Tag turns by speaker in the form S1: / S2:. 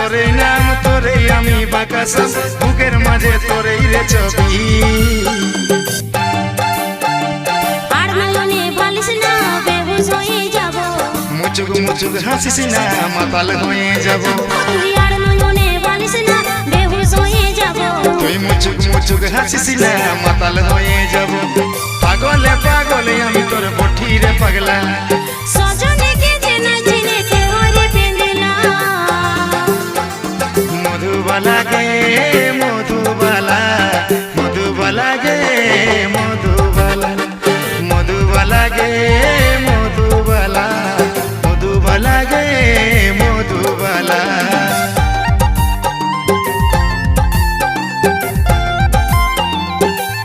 S1: তোরে নাম তোরে আমি বাকাসাম বুকের মাঝে তোরেই রে ছবি
S2: আর নয়নে বলিস না বেহুশ হয়ে যাব
S1: মুচুক মুচুক হাসিস না মাতাল হয়ে যাব
S2: তুই আর নয়নে বলিস না বেহুশ হয়ে যাব
S1: তুই মুচুক মুচুক হাসিস না মাতাল হয়ে যাব পাগলে পাগলে আমি তোর বঠি রে পাগলা
S2: সজনে কে চেনা চিনে কে ওরে পেঁদিলা
S1: মধুবালা গে মধুবালা মধুবালা গে